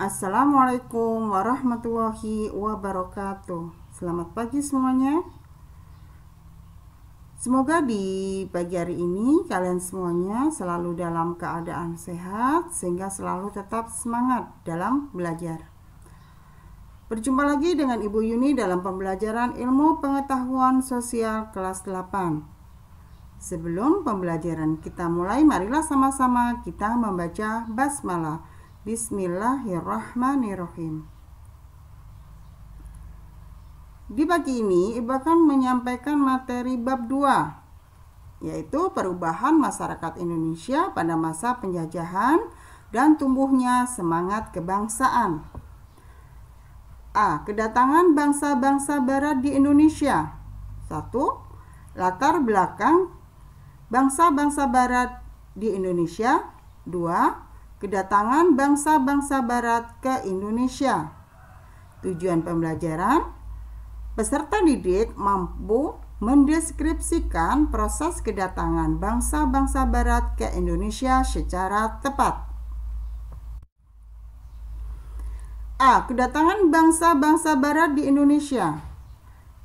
Assalamualaikum warahmatullahi wabarakatuh. Selamat pagi semuanya. Semoga di pagi hari ini kalian semuanya selalu dalam keadaan sehat sehingga selalu tetap semangat dalam belajar. Berjumpa lagi dengan Ibu Yuni dalam pembelajaran ilmu pengetahuan sosial kelas 8. Sebelum pembelajaran kita mulai, marilah sama-sama kita membaca basmalah. Bismillahirrahmanirrahim. Di pagi ini Ibu akan menyampaikan materi bab 2, yaitu perubahan masyarakat Indonesia pada masa penjajahan dan tumbuhnya semangat kebangsaan. A. Kedatangan bangsa-bangsa barat di Indonesia. 1. Latar belakang bangsa-bangsa barat di Indonesia. 2. Kedatangan bangsa-bangsa barat ke Indonesia. Tujuan pembelajaran: peserta didik mampu mendeskripsikan proses kedatangan bangsa-bangsa barat ke Indonesia secara tepat. A. Kedatangan bangsa-bangsa barat di Indonesia.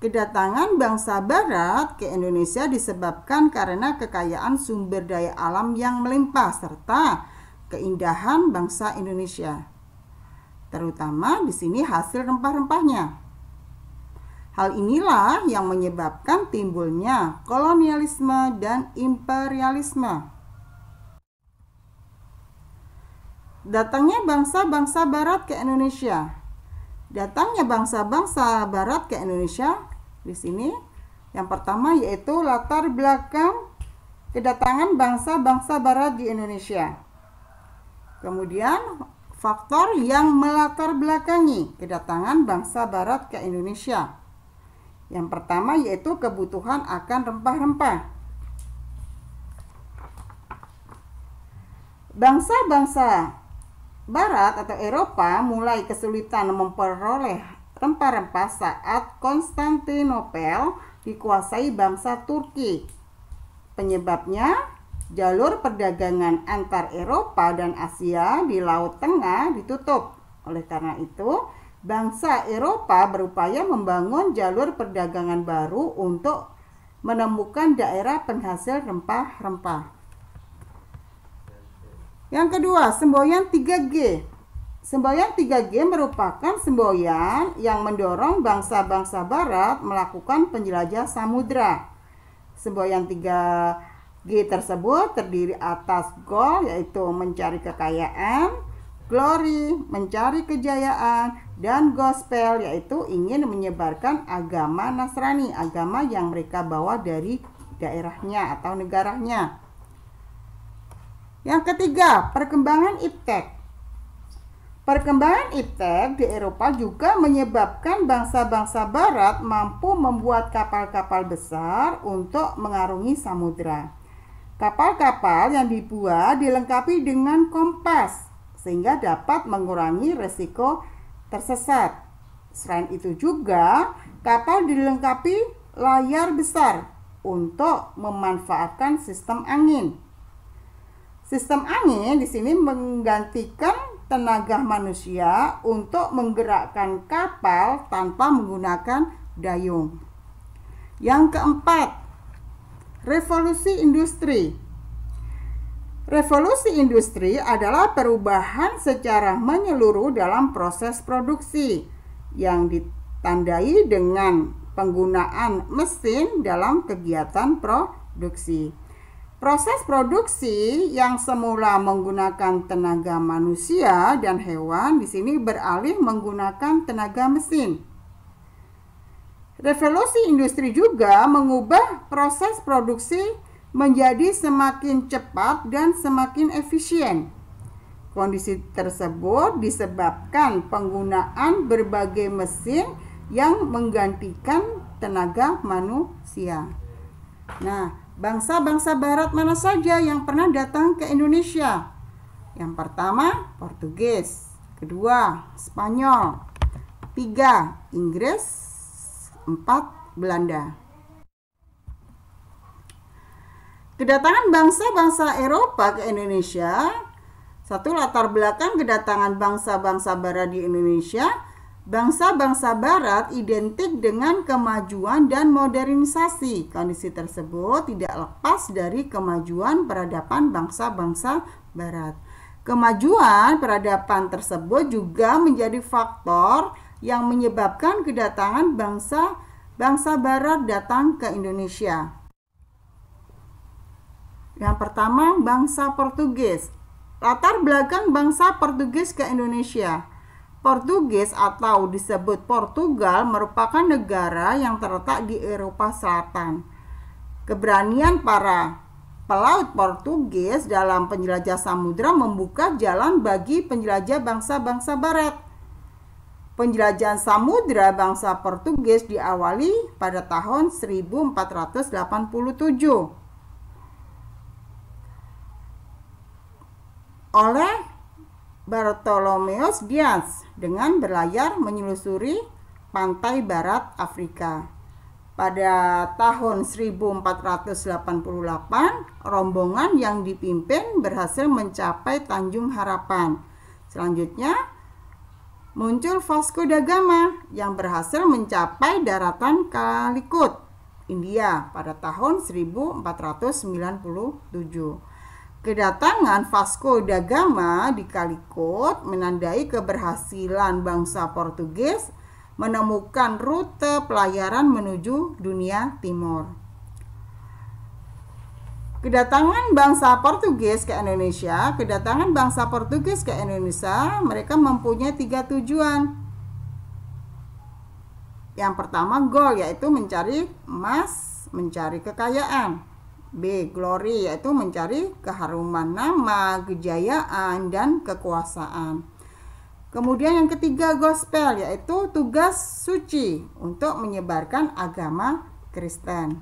Kedatangan bangsa barat ke Indonesia disebabkan karena kekayaan sumber daya alam yang melimpah serta keindahan bangsa Indonesia, terutama di sini hasil rempah-rempahnya. Hal inilah yang menyebabkan timbulnya kolonialisme dan imperialisme. Datangnya bangsa-bangsa barat ke Indonesia. Datangnya bangsa-bangsa barat ke Indonesia di sini yang pertama yaitu latar belakang kedatangan bangsa-bangsa barat di Indonesia. Kemudian faktor yang melatar belakangi kedatangan bangsa barat ke Indonesia. Yang pertama yaitu kebutuhan akan rempah-rempah. Bangsa-bangsa barat atau Eropa mulai kesulitan memperoleh rempah-rempah saat Konstantinopel dikuasai bangsa Turki. Penyebabnya, jalur perdagangan antar Eropa dan Asia di Laut Tengah ditutup. Oleh karena itu, bangsa Eropa berupaya membangun jalur perdagangan baru untuk menemukan daerah penghasil rempah-rempah. Yang kedua, semboyan 3G. Semboyan 3G merupakan semboyan yang mendorong bangsa-bangsa barat melakukan penjelajah samudra. Semboyan 3G tersebut terdiri atas goal yaitu mencari kekayaan, glory mencari kejayaan, dan gospel yaitu ingin menyebarkan agama Nasrani, agama yang mereka bawa dari daerahnya atau negaranya. Yang ketiga, perkembangan iptek. Perkembangan iptek di Eropa juga menyebabkan bangsa-bangsa barat mampu membuat kapal-kapal besar untuk mengarungi samudra. Kapal-kapal yang dibuat dilengkapi dengan kompas sehingga dapat mengurangi resiko tersesat. Selain itu juga kapal dilengkapi layar besar untuk memanfaatkan sistem angin. Sistem angin di sini menggantikan tenaga manusia untuk menggerakkan kapal tanpa menggunakan dayung. Yang keempat, revolusi industri. Revolusi industri adalah perubahan secara menyeluruh dalam proses produksi yang ditandai dengan penggunaan mesin dalam kegiatan produksi. Proses produksi yang semula menggunakan tenaga manusia dan hewan di sini beralih menggunakan tenaga mesin. Revolusi industri juga mengubah proses produksi menjadi semakin cepat dan semakin efisien. Kondisi tersebut disebabkan penggunaan berbagai mesin yang menggantikan tenaga manusia. Nah, bangsa-bangsa barat mana saja yang pernah datang ke Indonesia? Yang pertama, Portugis. Kedua, Spanyol. 3, Inggris. 4, Belanda. Kedatangan bangsa-bangsa Eropa ke Indonesia Satu, latar belakang kedatangan bangsa-bangsa barat di Indonesia. Bangsa-bangsa barat identik dengan kemajuan dan modernisasi. Kondisi tersebut tidak lepas dari kemajuan peradaban bangsa-bangsa barat. Kemajuan peradaban tersebut juga menjadi faktor yang menyebabkan kedatangan bangsa barat datang ke Indonesia. Yang pertama, bangsa Portugis. Latar belakang bangsa Portugis ke Indonesia. Portugis atau disebut Portugal merupakan negara yang terletak di Eropa Selatan. Keberanian para pelaut Portugis dalam penjelajah samudra membuka jalan bagi penjelajah bangsa-bangsa barat. Penjelajahan samudra bangsa Portugis diawali pada tahun 1487 oleh Bartolomeus Dias dengan berlayar menyelusuri pantai barat Afrika. Pada tahun 1488, rombongan yang dipimpin berhasil mencapai Tanjung Harapan. Selanjutnya, muncul Vasco da Gama yang berhasil mencapai daratan Calicut, India pada tahun 1497. Kedatangan Vasco da Gama di Calicut menandai keberhasilan bangsa Portugis menemukan rute pelayaran menuju dunia timur. Kedatangan bangsa Portugis ke Indonesia. Mereka mempunyai 3 tujuan. Yang pertama, goal, yaitu mencari emas, mencari kekayaan. B, glory, yaitu mencari keharuman nama, kejayaan, dan kekuasaan. Kemudian yang ketiga, gospel, yaitu tugas suci untuk menyebarkan agama Kristen.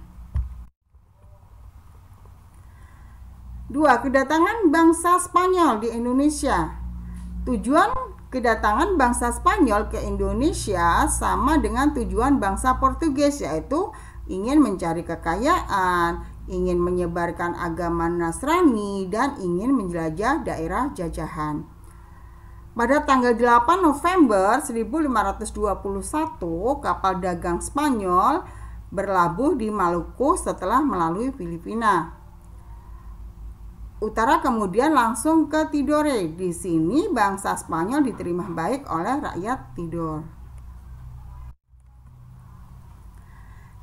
2. Kedatangan bangsa Spanyol di Indonesia. Tujuan kedatangan bangsa Spanyol ke Indonesia sama dengan tujuan bangsa Portugis, yaitu ingin mencari kekayaan, ingin menyebarkan agama Nasrani, dan ingin menjelajah daerah jajahan. Pada tanggal 8 November 1521, kapal dagang Spanyol berlabuh di Maluku setelah melalui Filipina Utara, kemudian langsung ke Tidore. Di sini bangsa Spanyol diterima baik oleh rakyat Tidore.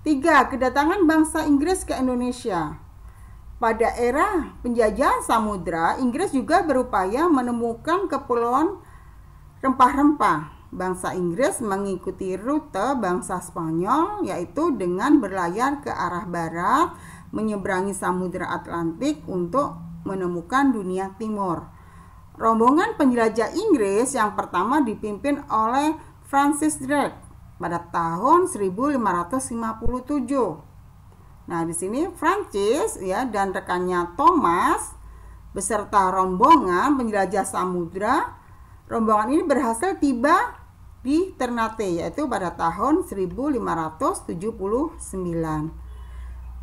3. Kedatangan bangsa Inggris ke Indonesia. Pada era penjajahan samudra, Inggris juga berupaya menemukan kepulauan rempah-rempah. Bangsa Inggris mengikuti rute bangsa Spanyol, yaitu dengan berlayar ke arah barat, menyeberangi Samudra Atlantik untuk menemukan dunia timur. Rombongan penjelajah Inggris yang pertama dipimpin oleh Francis Drake pada tahun 1557. Nah, di sini Francis dan rekannya Thomas beserta rombongan penjelajah samudra. Rombongan ini berhasil tiba di Ternate, yaitu pada tahun 1579.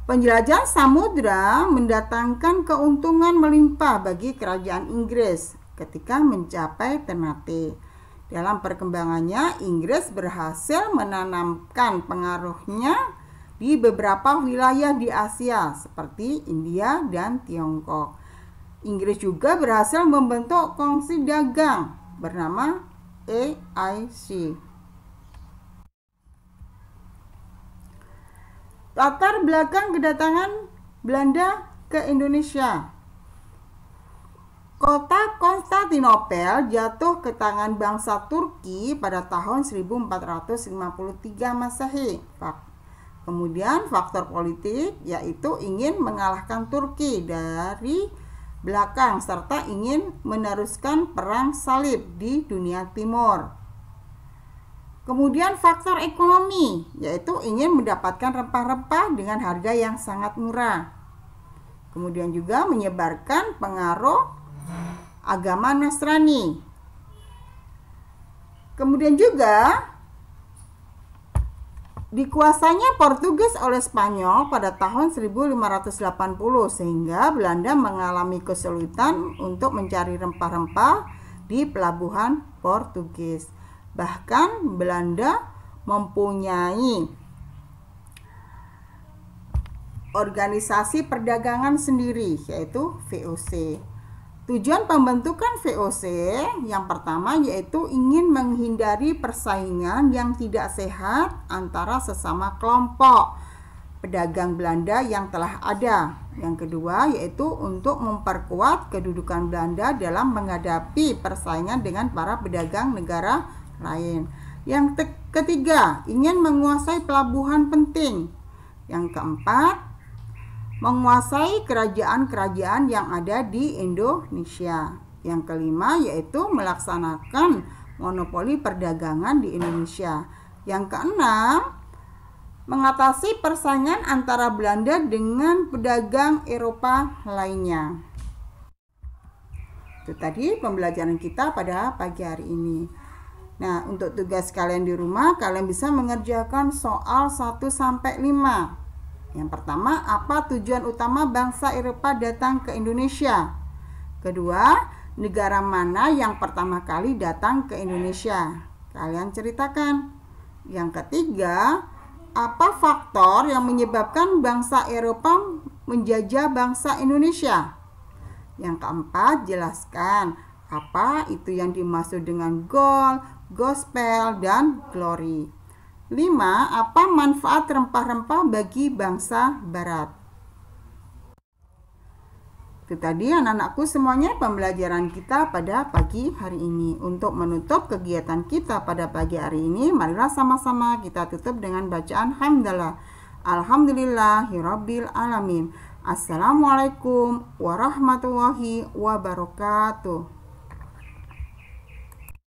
Penjelajahan samudra mendatangkan keuntungan melimpah bagi kerajaan Inggris ketika mencapai Ternate. Dalam perkembangannya, Inggris berhasil menanamkan pengaruhnya di beberapa wilayah di Asia seperti India dan Tiongkok. Inggris juga berhasil membentuk kongsi dagang bernama AIC. Latar belakang kedatangan Belanda ke Indonesia. Kota Konstantinopel jatuh ke tangan bangsa Turki pada tahun 1453 Masehi. Kemudian faktor politik, yaitu ingin mengalahkan Turki dari belakang serta ingin meneruskan perang salib di dunia timur. Kemudian faktor ekonomi, yaitu ingin mendapatkan rempah-rempah dengan harga yang sangat murah. Kemudian juga menyebarkan pengaruh agama Nasrani. Kemudian juga Dikuasainya Portugis oleh Spanyol pada tahun 1580 sehingga Belanda mengalami kesulitan untuk mencari rempah-rempah di pelabuhan Portugis. Bahkan Belanda mempunyai organisasi perdagangan sendiri, yaitu VOC. Tujuan pembentukan VOC yang pertama yaitu ingin menghindari persaingan yang tidak sehat antara sesama kelompok pedagang Belanda yang telah ada. Yang kedua yaitu untuk memperkuat kedudukan Belanda dalam menghadapi persaingan dengan para pedagang negara lain. Yang ketiga, ingin menguasai pelabuhan penting. Yang keempat, menguasai kerajaan-kerajaan yang ada di Indonesia. Yang kelima yaitu melaksanakan monopoli perdagangan di Indonesia. Yang keenam, mengatasi persaingan antara Belanda dengan pedagang Eropa lainnya. Itu tadi pembelajaran kita pada pagi hari ini. Nah, untuk tugas kalian di rumah, kalian bisa mengerjakan soal 1 sampai 5. Yang pertama, apa tujuan utama bangsa Eropa datang ke Indonesia? Kedua, negara mana yang pertama kali datang ke Indonesia? Kalian ceritakan. Yang ketiga, apa faktor yang menyebabkan bangsa Eropa menjajah bangsa Indonesia? Yang keempat, jelaskan apa itu yang dimaksud dengan gold, gospel, dan glory. 5. Apa manfaat rempah-rempah bagi bangsa Barat? Itu tadi anak-anakku semuanya pembelajaran kita pada pagi hari ini. Untuk menutup kegiatan kita pada pagi hari ini, marilah sama-sama kita tutup dengan bacaan hamdalah. Alhamdulillahirabbil alamin. Assalamualaikum warahmatullahi wabarakatuh.